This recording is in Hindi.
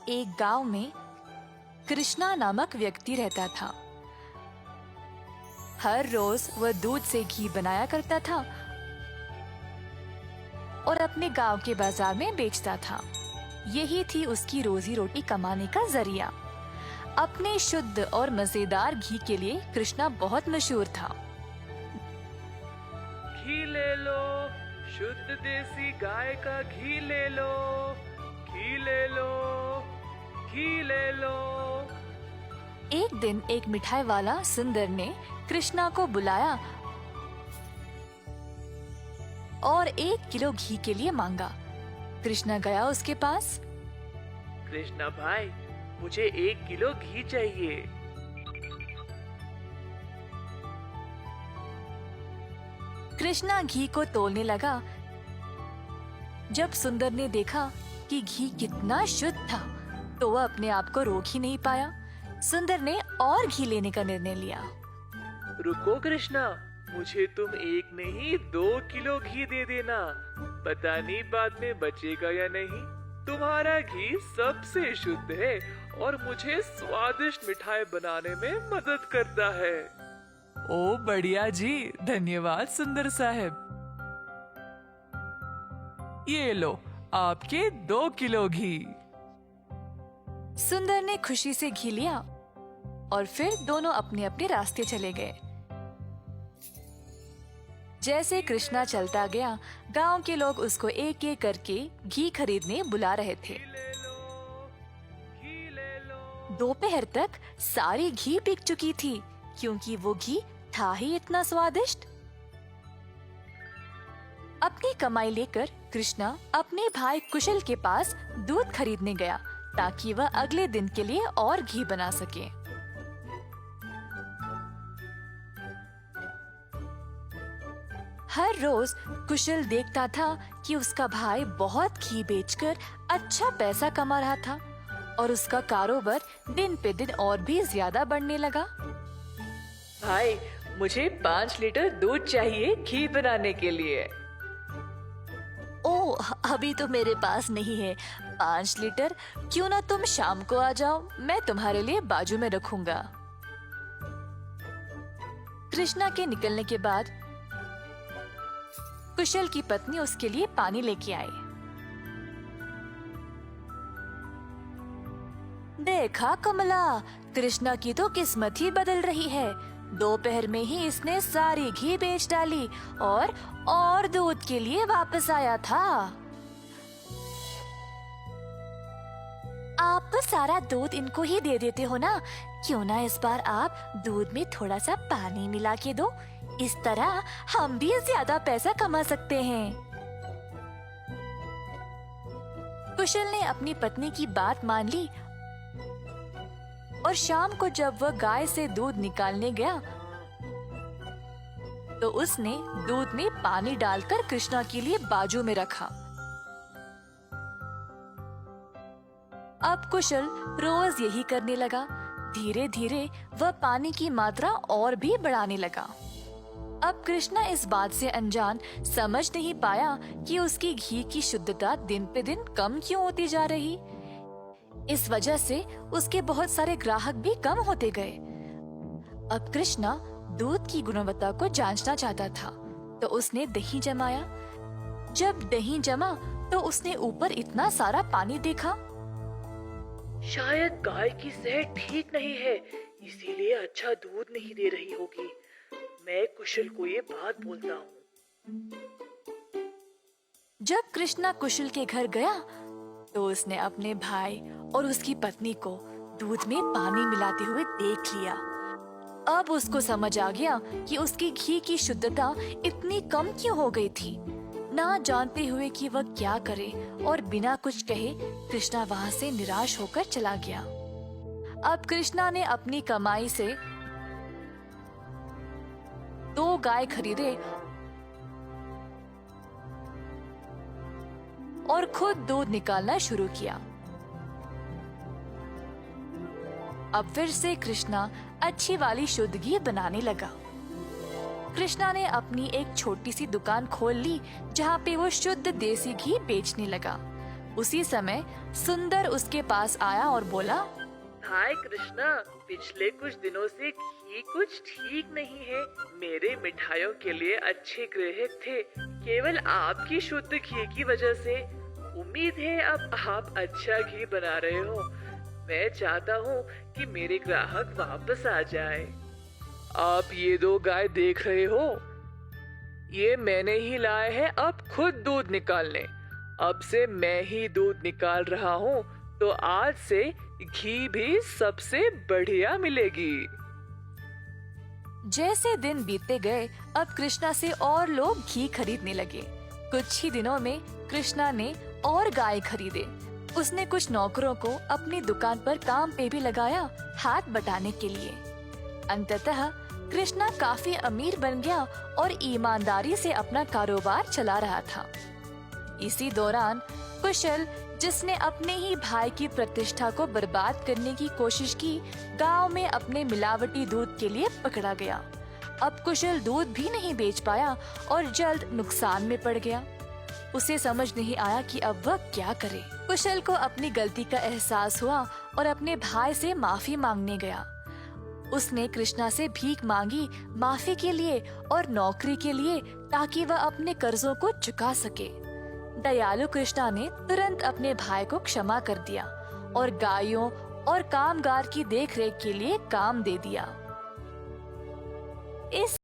एक गांव में कृष्णा नामक व्यक्ति रहता था। हर रोज वह दूध से घी बनाया करता था और अपने गांव के बाजार में बेचता था। यही थी उसकी रोजी रोटी कमाने का जरिया। अपने शुद्ध और मजेदार घी के लिए कृष्णा बहुत मशहूर था। घी ले लो, शुद्ध देसी गाय का घी ले लो, घी ले लो, घी ले लो। एक दिन एक मिठाई वाला सुंदर ने कृष्णा को बुलाया और 1 किलो घी के लिए मांगा। कृष्णा गया उसके पास। कृष्णा भाई, मुझे 1 किलो घी चाहिए। कृष्णा घी को तोलने लगा। जब सुंदर ने देखा कि घी कितना शुद्ध था, तो वह अपने आप को रोक ही नहीं पाया। सुंदर ने और घी लेने का निर्णय लिया। रुको कृष्णा, मुझे तुम 1 नहीं 2 किलो घी दे देना। पता नहीं बाद में बचेगा या नहीं। तुम्हारा घी सबसे शुद्ध है और मुझे स्वादिष्ट मिठाई बनाने में मदद करता है। ओ बढ़िया जी, धन्यवाद सुंदर साहब। ये लो आपके 2 किलो घी। सुंदर ने खुशी से घी लिया और फिर दोनों अपने अपने रास्ते चले गए। जैसे कृष्णा चलता गया, गांव के लोग उसको एक एक करके घी खरीदने बुला रहे थे। दोपहर तक सारी घी बिक चुकी थी, क्योंकि वो घी था ही इतना स्वादिष्ट। अपनी कमाई लेकर कृष्णा अपने भाई कुशल के पास दूध खरीदने गया, ताकि वह अगले दिन के लिए और घी बना सके। हर रोज कुशल देखता था कि उसका भाई बहुत घी बेचकर अच्छा पैसा कमा रहा था और उसका कारोबार दिन पे दिन और भी ज्यादा बढ़ने लगा। भाई, मुझे 5 लीटर दूध चाहिए घी बनाने के लिए। ओह, अभी तो मेरे पास नहीं है 5 लीटर। क्यों ना तुम शाम को आ जाओ, मैं तुम्हारे लिए बाजू में रखूंगा। कृष्णा के निकलने के बाद कुशल की पत्नी उसके लिए पानी लेके आई। देखा कमला, कृष्णा की तो किस्मत ही बदल रही है। दोपहर में ही इसने सारी घी बेच डाली और दूध के लिए वापस आया था। आप तो सारा दूध इनको ही दे देते हो ना, क्यों ना इस बार आप दूध में थोड़ा सा पानी मिला के दो। इस तरह हम भी ज्यादा पैसा कमा सकते हैं। कुशल ने अपनी पत्नी की बात मान ली और शाम को जब वह गाय से दूध निकालने गया, तो उसने दूध में पानी डालकर कृष्णा के लिए बाजू में रखा। अब कुशल रोज यही करने लगा। धीरे धीरे वह पानी की मात्रा और भी बढ़ाने लगा। अब कृष्णा इस बात से अनजान समझ नहीं पाया कि उसकी घी की शुद्धता दिन पे दिन कम क्यों होती जा रही। इस वजह से उसके बहुत सारे ग्राहक भी कम होते गए। अब कृष्णा दूध की गुणवत्ता को जांचना चाहता था, तो उसने दही जमाया। जब दही जमा, तो उसने ऊपर इतना सारा पानी देखा। शायद गाय की सेहत ठीक नहीं है, इसीलिए अच्छा दूध नहीं दे रही होगी। मैं कुशल को ये बात बोलता हूँ। जब कृष्णा कुशल के घर गया, तो उसने अपने भाई और उसकी पत्नी को दूध में पानी मिलाते हुए देख लिया। अब उसको समझ आ गया कि उसकी घी की शुद्धता इतनी कम क्यों हो गई थी। ना जानते हुए कि वह क्या करे और बिना कुछ कहे कृष्णा वहाँ से निराश होकर चला गया। अब कृष्णा ने अपनी कमाई से 2 गाय खरीदे और खुद दूध निकालना शुरू किया। अब फिर से कृष्णा अच्छी वाली शुद्ध घी बनाने लगा। कृष्णा ने अपनी एक छोटी सी दुकान खोल ली, जहाँ पे वो शुद्ध देसी घी बेचने लगा। उसी समय सुंदर उसके पास आया और बोला, हाय कृष्णा, पिछले कुछ दिनों से घी कुछ ठीक नहीं है। मेरे मिठाइयों के लिए अच्छे ग्राहक थे, केवल आपकी शुद्ध घी की वजह से। उम्मीद है अब आप अच्छा घी बना रहे हो। मैं चाहता हूँ कि मेरे ग्राहक वापस आ जाए। आप ये 2 गाय देख रहे हो, ये मैंने ही लाए हैं अब खुद दूध निकालने। अब से मैं ही दूध निकाल रहा हूँ, तो आज से घी भी सबसे बढ़िया मिलेगी। जैसे दिन बीतते गए, अब कृष्णा से और लोग घी खरीदने लगे। कुछ ही दिनों में कृष्णा ने और गाय खरीदे। उसने कुछ नौकरों को अपनी दुकान पर काम पे भी लगाया, हाथ बटाने के लिए। अंततः कृष्णा काफी अमीर बन गया और ईमानदारी से अपना कारोबार चला रहा था। इसी दौरान कुशल, जिसने अपने ही भाई की प्रतिष्ठा को बर्बाद करने की कोशिश की, गांव में अपने मिलावटी दूध के लिए पकड़ा गया। अब कुशल दूध भी नहीं बेच पाया और जल्द नुकसान में पड़ गया। उसे समझ नहीं आया कि अब वह क्या करे। कुशल को अपनी गलती का एहसास हुआ और अपने भाई से माफी मांगने गया। उसने कृष्णा से भीख मांगी माफी के लिए और नौकरी के लिए, ताकि वह अपने कर्जों को चुका सके। दयालु कृष्णा ने तुरंत अपने भाई को क्षमा कर दिया और गायों और कामगार की देखरेख के लिए काम दे दिया। इस